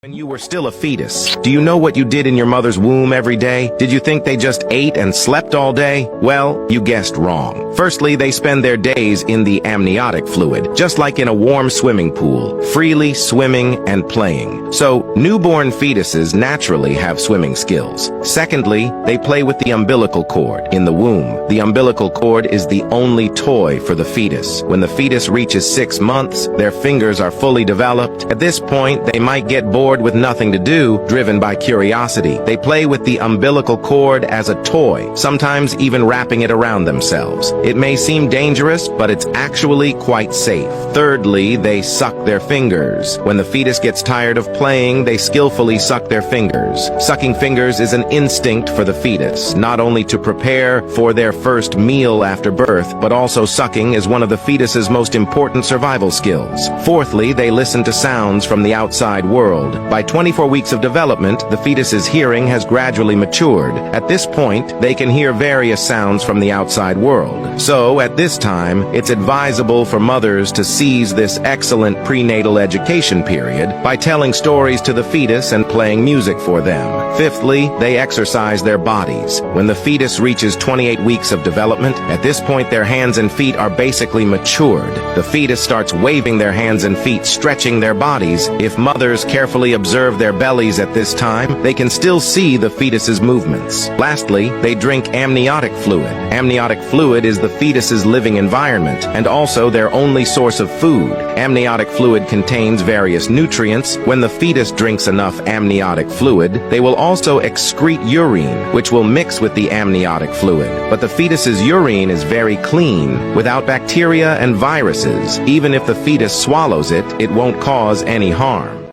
When you were still a fetus, do you know what you did in your mother's womb every day? Did you think they just ate and slept all day? Well, you guessed wrong. Firstly, they spend their days in the amniotic fluid, just like in a warm swimming pool, freely swimming and playing. So, newborn fetuses naturally have swimming skills. Secondly, they play with the umbilical cord in the womb. The umbilical cord is the only toy for the fetus. When the fetus reaches 6 months, their fingers are fully developed. At this point, they might get bored with nothing to do, driven by curiosity. They play with the umbilical cord as a toy, sometimes even wrapping it around themselves. It may seem dangerous, but it's actually quite safe. Thirdly, they suck their fingers. When the fetus gets tired of playing, they skillfully suck their fingers. Sucking fingers is an instinct for the fetus, not only to prepare for their first meal after birth, but also sucking is one of the fetus's most important survival skills. Fourthly, they listen to sounds from the outside world. By 24 weeks of development, the fetus's hearing has gradually matured. At this point, they can hear various sounds from the outside world. So, at this time, it's advisable for mothers to seize this excellent prenatal education period by telling stories to the fetus and playing music for them. Fifthly, they exercise their bodies. When the fetus reaches 28 weeks of development, at this point their hands and feet are basically matured. The fetus starts waving their hands and feet, stretching their bodies. If mothers carefully observe their bellies at this time, they can still see the fetus's movements. Lastly, they drink amniotic fluid. Amniotic fluid is the fetus's living environment and also their only source of food. Amniotic fluid contains various nutrients. When the fetus drinks enough amniotic fluid, they will also excrete urine, which will mix with the amniotic fluid. But the fetus's urine is very clean, without bacteria and viruses. Even if the fetus swallows it, it won't cause any harm.